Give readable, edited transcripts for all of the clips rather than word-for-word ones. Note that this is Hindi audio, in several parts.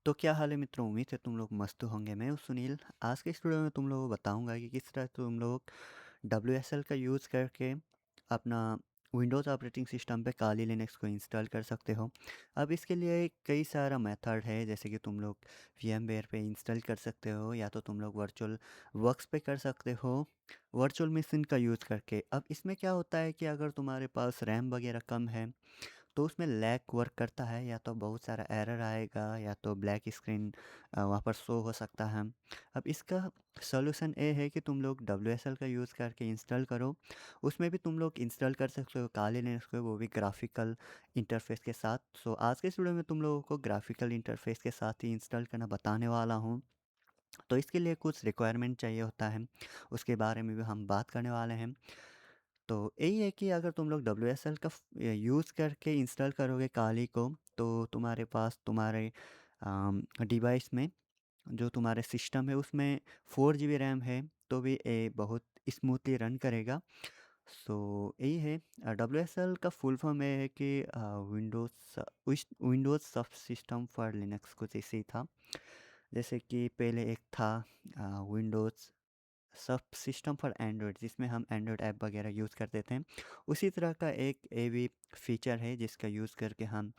तो क्या हाल है मित्रों, उम्मीद है तुम लोग मस्त होंगे। मैं हूं सुनील। आज के इस वीडियो में तुम लोगों को बताऊंगा कि किस तरह तुम लोग WSL का यूज़ करके अपना विंडोज़ ऑपरेटिंग सिस्टम पे काली लिनक्स को इंस्टॉल कर सकते हो। अब इसके लिए कई सारा मेथड है, जैसे कि तुम लोग VMware पे इंस्टॉल कर सकते हो, या तो तुम लोग वर्चुअल वर्क्स पे कर सकते हो वर्चुअल मशीन का यूज़ करके। अब इसमें क्या होता है कि अगर तुम्हारे पास रैम वगैरह कम है तो उसमें लैग वर्क करता है, या तो बहुत सारा एरर आएगा, या तो ब्लैक स्क्रीन वहाँ पर शो हो सकता है। अब इसका सॉल्यूशन ये है कि तुम लोग WSL का यूज़ करके इंस्टॉल करो। उसमें भी तुम लोग इंस्टॉल कर सकते हो काली लिनक्स को, वो भी ग्राफिकल इंटरफेस के साथ। सो आज के इस वीडियो में तुम लोगों को ग्राफिकल इंटरफेस के साथ ही इंस्टॉल करना बताने वाला हूँ। तो इसके लिए कुछ रिक्वायरमेंट चाहिए होता है, उसके बारे में भी हम बात करने वाले हैं। तो यही है कि अगर तुम लोग WSL का यूज़ करके इंस्टॉल करोगे काली को, तो तुम्हारे पास तुम्हारे डिवाइस में, जो तुम्हारे सिस्टम है उसमें 4 GB रैम है, तो भी ये बहुत स्मूथली रन करेगा। सो यही है। WSL का फुल फॉर्म ये है कि विंडोज़ सब सिस्टम फॉर लिनक्स, कुछ ऐसे ही था। जैसे कि पहले एक था विंडोज़ सब सिस्टम फॉर एंड्रॉयड, जिसमें हम एंड्रॉयड ऐप वगैरह यूज़ करते थे। उसी तरह का एक ये भी फीचर है जिसका यूज़ करके हम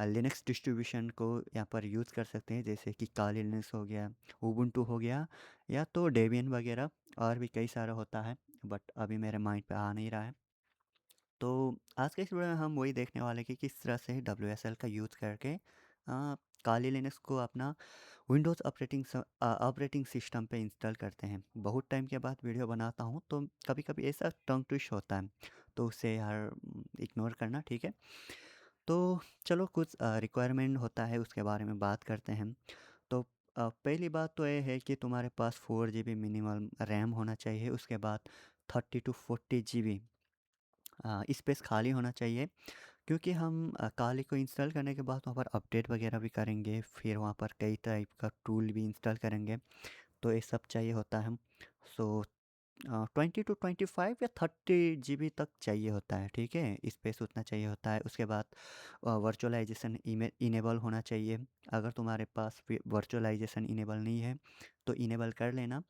लिनक्स डिस्ट्रीब्यूशन को यहाँ पर यूज़ कर सकते हैं, जैसे कि काली लिनक्स हो गया, उबुंटू हो गया, या तो डेबियन वगैरह, और भी कई सारा होता है, बट अभी मेरे माइंड पे आ नहीं रहा है। तो आज के इस वीडियो में हम वही देखने वाले हैं कि किस तरह से WSL का यूज़ करके काली लिनक्स को अपना विंडोज़ ऑपरेटिंग सिस्टम पे इंस्टॉल करते हैं। बहुत टाइम के बाद वीडियो बनाता हूँ, तो कभी कभी ऐसा टंग ट्विस्ट होता है, तो उसे यार इग्नोर करना, ठीक है। तो चलो, कुछ रिक्वायरमेंट होता है उसके बारे में बात करते हैं। तो पहली बात तो ये है कि तुम्हारे पास 4 GB मिनिमम रैम होना चाहिए। उसके बाद 30 to 40 GB स्पेस खाली होना चाहिए, क्योंकि हम काली को इंस्टॉल करने के बाद वहाँ पर अपडेट वगैरह भी करेंगे, फिर वहाँ पर कई टाइप का टूल भी इंस्टॉल करेंगे, तो ये सब चाहिए होता है। सो 20 to 25 या 30 GB तक चाहिए होता है, ठीक है, स्पेस उतना चाहिए होता है। उसके बाद वर्चुअलाइजेशन इनेबल होना चाहिए। अगर तुम्हारे पास वर्चुअलाइजेशन इनेबल नहीं है तो इनेबल कर लेना।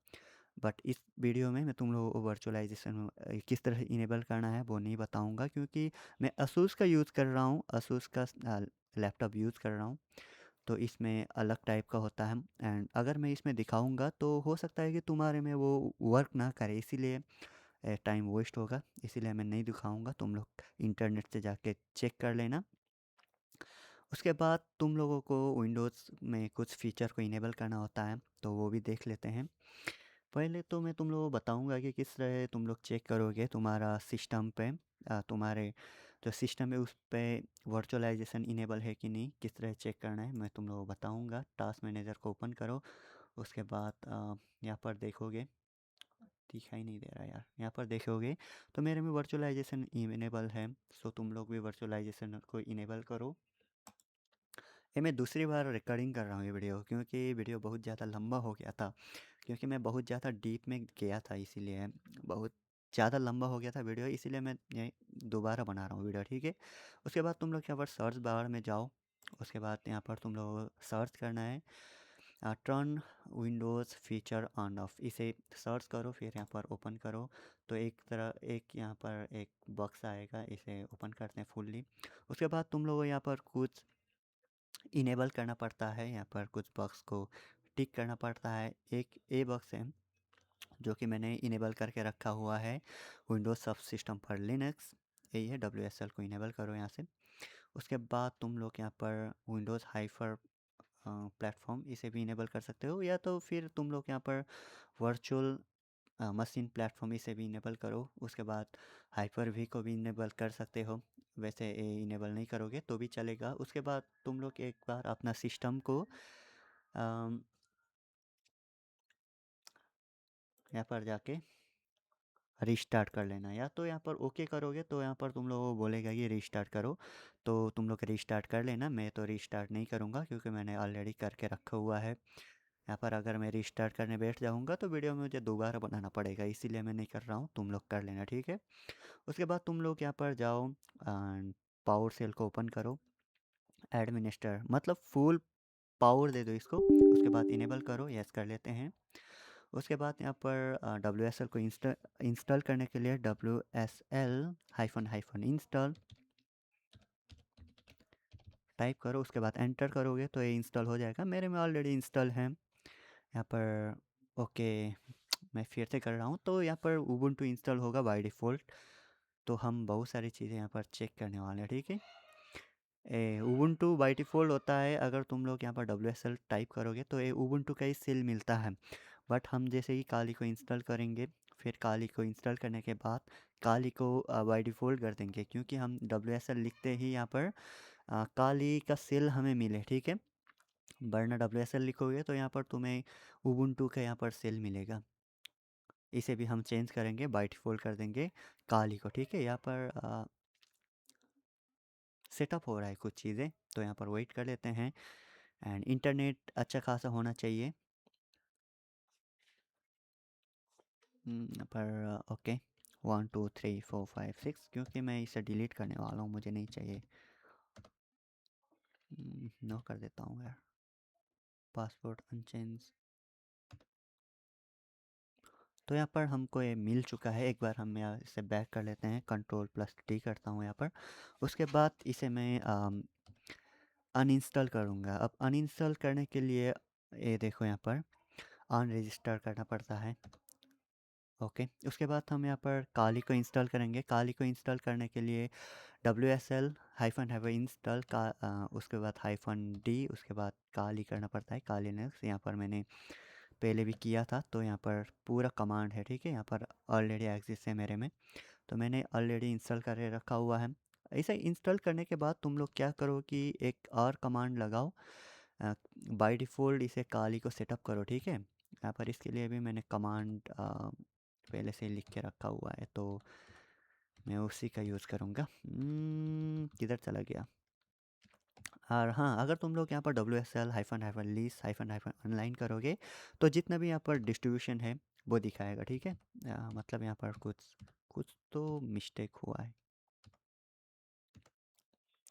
बट इस वीडियो में मैं तुम लोगों को वर्चुअलाइजेशन किस तरह इनेबल करना है वो नहीं बताऊंगा, क्योंकि मैं असूस का यूज़ कर रहा हूँ, असूस का लैपटॉप यूज़ कर रहा हूँ। तो इसमें अलग टाइप का होता है, एंड अगर मैं इसमें दिखाऊंगा तो हो सकता है कि तुम्हारे में वो वर्क ना करे, इसीलिए टाइम वेस्ट होगा, इसीलिए मैं नहीं दिखाऊंगा। तुम लोग इंटरनेट से जाके चेक कर लेना। उसके बाद तुम लोगों को विंडोज़ में कुछ फ़ीचर को इनेबल करना होता है, तो वो भी देख लेते हैं। पहले तो मैं तुम लोगों को बताऊंगा कि किस तरह तुम लोग चेक करोगे तुम्हारा सिस्टम पे, तुम्हारे जो सिस्टम है उस पे वर्चुअलाइजेशन इनेबल है कि नहीं, किस तरह चेक करना है मैं तुम लोगों को बताऊंगा। टास्क मैनेजर को ओपन करो। उसके बाद यहाँ पर देखोगे, दिखाई नहीं दे रहा यार, यहाँ पर देखोगे तो मेरे में वर्चुअलाइजेशन इनेबल है। सो तुम लोग भी वर्चुअलाइजेशन को इनेबल करो। ये मैं दूसरी बार रिकॉर्डिंग कर रहा हूँ ये वीडियो, क्योंकि वीडियो बहुत ज़्यादा लंबा हो गया था, क्योंकि मैं बहुत ज़्यादा डीप में गया था, इसीलिए बहुत ज़्यादा लंबा हो गया था वीडियो, इसीलिए मैं ये दोबारा बना रहा हूँ वीडियो, ठीक है। उसके बाद तुम लोग यहाँ पर सर्च बार में जाओ। उसके बाद यहाँ पर तुम लोग सर्च करना है turn Windows feature on off, इसे सर्च करो, फिर यहाँ पर ओपन करो। तो एक यहाँ पर एक बॉक्स आएगा, इसे ओपन करते हैं फुल्ली। उसके बाद तुम लोग यहाँ पर कुछ इनेबल करना पड़ता है, यहाँ पर कुछ बॉक्स को टिक करना पड़ता है। एक ए बॉक्स है जो कि मैंने इनेबल करके रखा हुआ है, विंडोज सब सिस्टम फॉर लिनक्स, यही है। WSL को इनेबल करो यहाँ से। उसके बाद तुम लोग यहाँ पर विंडोज़ हाइपर प्लेटफॉर्म, इसे भी इनेबल कर सकते हो, या तो फिर तुम लोग यहाँ पर वर्चुअल मशीन प्लेटफॉर्म, इसे भी इनेबल करो। उसके बाद हाइपर वी को भी इनेबल कर सकते हो, वैसे ये इनेबल नहीं करोगे तो भी चलेगा। उसके बाद तुम लोग एक बार अपना सिस्टम को यहाँ पर जाके रीस्टार्ट कर लेना, या तो यहाँ पर ओके करोगे तो यहाँ पर तुम लोगों को बोलेगा कि रीस्टार्ट करो, तो तुम लोग रीस्टार्ट कर लेना। मैं तो रीस्टार्ट नहीं करूँगा, क्योंकि मैंने ऑलरेडी करके रखा हुआ है। यहाँ पर अगर मैं रीस्टार्ट करने बैठ जाऊँगा तो वीडियो में मुझे दोबारा बनाना पड़ेगा, इसीलिए मैं नहीं कर रहा हूँ, तुम लोग कर लेना, ठीक है। उसके बाद तुम लोग यहाँ पर जाओ, पावर सेल को ओपन करो। एडमिनिस्टर मतलब फुल पावर दे दो इसको। उसके बाद इनेबल करो, यस कर लेते हैं। उसके बाद यहाँ पर WSL को इंस्टॉल करने के लिए WSL hyphen hyphen install type करो। उसके बाद एंटर करोगे तो ये इंस्टॉल हो जाएगा। मेरे में ऑलरेडी इंस्टॉल है यहाँ पर। ओके, मैं फिर से कर रहा हूँ। तो यहाँ पर उबुंटू इंस्टॉल होगा बाय डिफ़ॉल्ट। तो हम बहुत सारी चीज़ें यहाँ पर चेक करने वाले हैं, ठीक है। उबुंटू बाय डिफ़ॉल्ट होता है, अगर तुम लोग यहाँ पर WSL टाइप करोगे तो ये उबुंटू का ही सेल मिलता है। बट हम जैसे ही काली को इंस्टॉल करेंगे, फिर काली को इंस्टॉल करने के बाद काली को बाय डिफ़ॉल्ट कर देंगे, क्योंकि हम WSL लिखते ही यहाँ पर काली का सेल हमें मिले, ठीक है। वरना WSL लिखोगे तो यहाँ पर तुम्हें उबुंटू का यहाँ पर सेल मिलेगा। इसे भी हम चेंज करेंगे, बाय डिफ़ॉल्ट कर देंगे काली को, ठीक है। यहाँ पर सेटअप हो रहा है कुछ चीज़ें, तो यहाँ पर वेट कर लेते हैं। एंड इंटरनेट अच्छा खासा होना चाहिए। यहाँ पर ओके 1 2 3 4 5 6, क्योंकि मैं इसे डिलीट करने वाला हूँ, मुझे नहीं चाहिए। नो कर देता हूँ यार, पासवर्ड अनचेंज। तो यहाँ पर हमको ये मिल चुका है। एक बार हम यहाँ इसे बैक कर लेते हैं, Ctrl+D करता हूँ यहाँ पर। उसके बाद इसे मैं अनइंस्टॉल करूँगा। अब अनइंस्टॉल करने के लिए ये देखो यहाँ पर अनरजिस्टर करना पड़ता है। ओके, उसके बाद हम यहाँ पर काली को इंस्टॉल करेंगे। काली को इंस्टॉल करने के लिए WSL हाइफन हाइफन इंस्टॉल का उसके बाद -D, उसके बाद काली करना पड़ता है, काली लिनक्स। यहाँ पर मैंने पहले भी किया था, तो यहाँ पर पूरा कमांड है, ठीक है। यहाँ पर ऑलरेडी एग्जिस्ट है मेरे में, तो मैंने ऑलरेडी इंस्टॉल करके रखा हुआ है। इसे इंस्टॉल करने के बाद तुम लोग क्या करो कि एक और कमांड लगाओ। बाय डिफ़ॉल्ट इसे काली को सेटअप करो, ठीक है। यहाँ पर इसके लिए भी मैंने कमांड पहले से ही लिख के रखा हुआ है, तो मैं उसी का यूज़ करूँगा। किधर चला गया। और हाँ, अगर तुम लोग यहाँ पर WSL hyphen hyphen lease hyphen hyphen online करोगे तो जितना भी यहाँ पर डिस्ट्रीब्यूशन है वो दिखाएगा, ठीक है। मतलब यहाँ पर कुछ कुछ तो मिस्टेक हुआ है।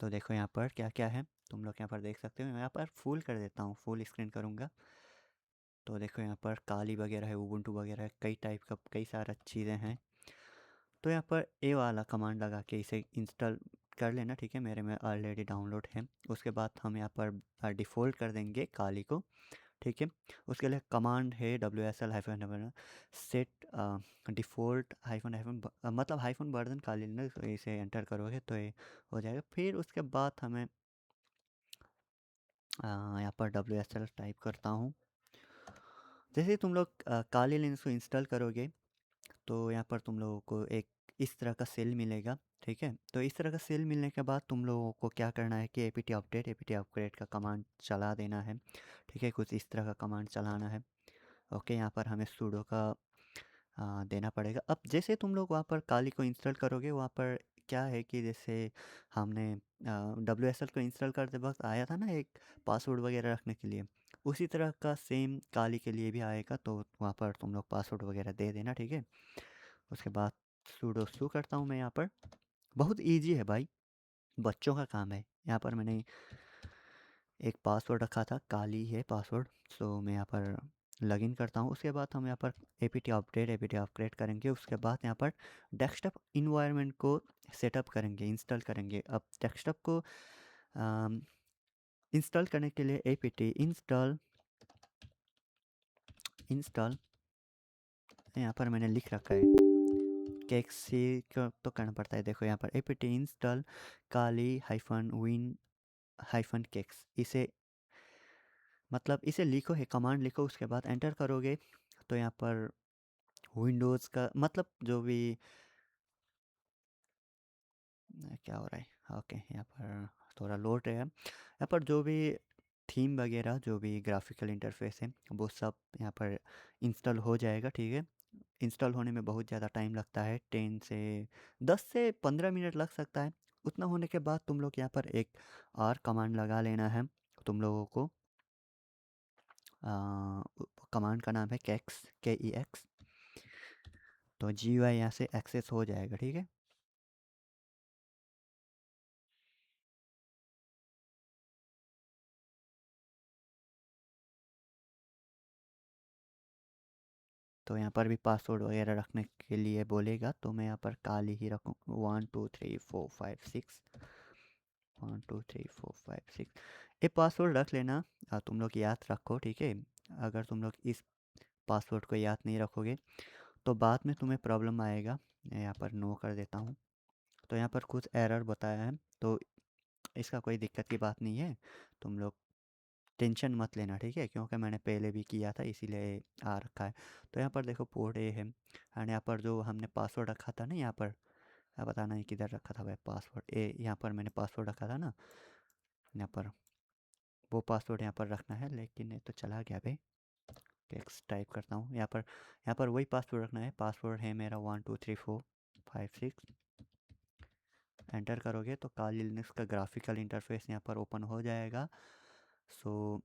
तो देखो यहाँ पर क्या क्या है, तुम लोग यहाँ पर देख सकते हो। मैं यहाँ पर फुल कर देता हूँ, फुल स्क्रीन करूँगा। तो देखो यहाँ पर काली वगैरह है, उबुंटू वगैरह है, कई टाइप का कई सारा चीज़ें हैं। तो यहाँ पर ए वाला कमांड लगा के इसे इंस्टॉल कर लेना, ठीक है। मेरे में ऑलरेडी डाउनलोड है। उसके बाद हम यहाँ पर डिफ़ॉल्ट कर देंगे काली को, ठीक है। उसके लिए कमांड है WSL hyphen hyphen set default hyphen hyphen मतलब हाइफन वर्जन काली ना, तो इसे एंटर करोगे तो ये हो जाएगा। फिर उसके बाद हमें यहाँ पर WSL टाइप करता हूँ। जैसे ही तुम लोग काली लिनक्स को इंस्टॉल करोगे तो यहाँ पर तुम लोगों को एक इस तरह का सेल मिलेगा, ठीक है। तो इस तरह का सेल मिलने के बाद तुम लोगों को क्या करना है कि apt अपडेट का कमांड चला देना है, ठीक है। कुछ इस तरह का कमांड चलाना है। ओके, यहाँ पर हमें सूडो का देना पड़ेगा। अब जैसे तुम लोग वहाँ पर काली को इंस्टॉल करोगे, वहाँ पर क्या है कि जैसे हमने WSL को इंस्टॉल करते वक्त आया था ना एक पासवर्ड वगैरह रखने के लिए, उसी तरह का सेम काली के लिए भी आएगा। तो वहाँ पर तुम लोग पासवर्ड वगैरह दे देना, ठीक है। उसके बाद सूडो सू करता हूँ मैं यहाँ पर। बहुत इजी है भाई, बच्चों का काम है। यहाँ पर मैंने एक पासवर्ड रखा था, काली है पासवर्ड। सो मैं यहाँ पर लॉगिन करता हूँ। उसके बाद हम यहाँ पर apt अपडेट करेंगे। उसके बाद यहाँ पर डेस्कटॉप इन्वायरमेंट को सेटअप करेंगे, इंस्टॉल करेंगे। अब डेस्कटॉप को इंस्टॉल करने के लिए apt इंस्टॉल यहाँ पर मैंने लिख रखा है, केक्स सी तो करना पड़ता है। देखो यहाँ पर apt इंस्टॉल काली हाइफन विन हाइफन केक्स, इसे मतलब इसे लिखो है, कमांड लिखो। उसके बाद एंटर करोगे तो यहाँ पर विंडोज़ का मतलब जो भी क्या हो रहा है। ओके, यहाँ पर थोड़ा लोड है। यहाँ पर जो भी थीम वगैरह, जो भी ग्राफिकल इंटरफेस है, वो सब यहाँ पर इंस्टॉल हो जाएगा, ठीक है। इंस्टॉल होने में बहुत ज़्यादा टाइम लगता है, 10 से 15 मिनट लग सकता है। उतना होने के बाद तुम लोग यहाँ पर एक और कमांड लगा लेना है तुम लोगों को। कमांड का नाम है KEX। तो GUI यहाँ से एक्सेस हो जाएगा, ठीक है। तो यहाँ पर भी पासवर्ड वगैरह रखने के लिए बोलेगा, तो मैं यहाँ पर काली ही रखूँ 1 2 3 4 5 6 1 2 3 4 5 6। ये पासवर्ड रख लेना, तुम लोग याद रखो, ठीक है। अगर तुम लोग इस पासवर्ड को याद नहीं रखोगे तो बाद में तुम्हें प्रॉब्लम आएगा। मैं यहाँ पर नो कर देता हूँ। तो यहाँ पर कुछ एरर बताया है, तो इसका कोई दिक्कत की बात नहीं है। तुम लोग टेंशन मत लेना, ठीक है, क्योंकि मैंने पहले भी किया था इसीलिए आ रखा है। तो यहाँ पर देखो पोर्ट ए है, एंड यहाँ पर जो हमने पासवर्ड रखा था ना, यहाँ पर बताना है किधर रखा था भाई पासवर्ड। ए यहाँ पर मैंने पासवर्ड रखा था ना, यहाँ पर वो पासवर्ड यहाँ पर रखना है, लेकिन ये तो चला गया भाई। टेक्स्ट टाइप करता हूँ यहाँ पर वही पासवर्ड रखना है। पासवर्ड है मेरा 1 2 3 4 5 6। एंटर करोगे तो काली लिनक्स का ग्राफिकल इंटरफेस यहाँ पर ओपन हो जाएगा। सो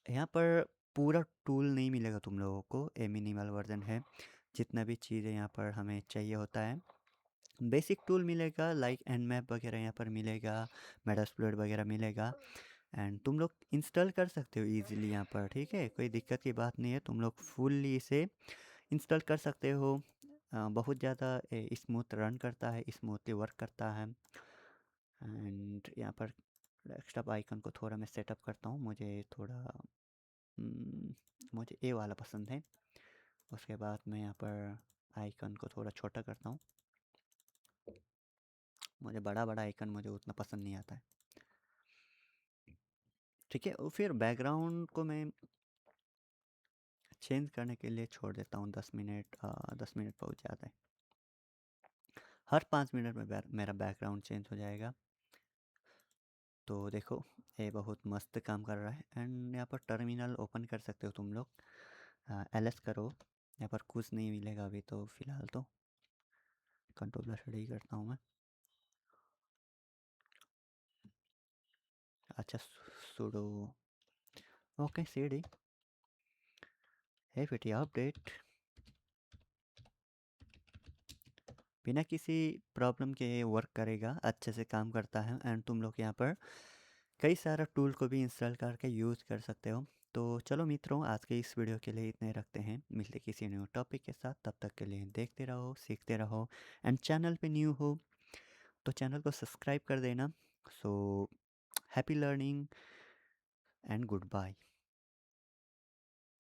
यहाँ पर पूरा टूल नहीं मिलेगा तुम लोगों को, ए मिनिमल वर्जन है। जितना भी चीज़ें यहाँ पर हमें चाहिए होता है, बेसिक टूल मिलेगा, लाइक एंड मैप वगैरह यहाँ पर मिलेगा, मेटास्प्लोइट वगैरह मिलेगा, एंड तुम लोग इंस्टॉल कर सकते हो इजीली यहाँ पर, ठीक है। कोई दिक्कत की बात नहीं है, तुम लोग फुल्ली इसे इंस्टॉल कर सकते हो। बहुत ज़्यादा स्मूथ रन करता है, स्मूथली वर्क करता है। एंड यहाँ पर डेस्कटॉप आइकन को थोड़ा मैं सेटअप करता हूँ, मुझे थोड़ा मुझे ए वाला पसंद है। उसके बाद मैं यहाँ पर आइकन को थोड़ा छोटा करता हूँ, मुझे बड़ा बड़ा आइकन मुझे उतना पसंद नहीं आता है, ठीक है। और फिर बैकग्राउंड को मैं चेंज करने के लिए छोड़ देता हूँ 10 मिनट। 10 मिनट बहुत ज़्यादा है, हर 5 मिनट में मेरा बैकग्राउंड चेंज हो जाएगा। तो देखो ये बहुत मस्त काम कर रहा है। एंड यहाँ पर टर्मिनल ओपन कर सकते हो तुम लोग, एलएस करो। यहाँ पर कुछ नहीं मिलेगा अभी तो फ़िलहाल, तो कंट्रोल स्टडी करता हूँ मैं। अच्छा, sudo okay CD APT update बिना किसी प्रॉब्लम के वर्क करेगा, अच्छे से काम करता है। एंड तुम लोग यहाँ पर कई सारा टूल को भी इंस्टॉल करके यूज़ कर सकते हो। तो चलो मित्रों, आज के इस वीडियो के लिए इतने रखते हैं, मिलते किसी न्यू टॉपिक के साथ। तब तक के लिए देखते रहो, सीखते रहो, एंड चैनल पे न्यू हो तो चैनल को सब्सक्राइब कर देना। So happy learning and good bye.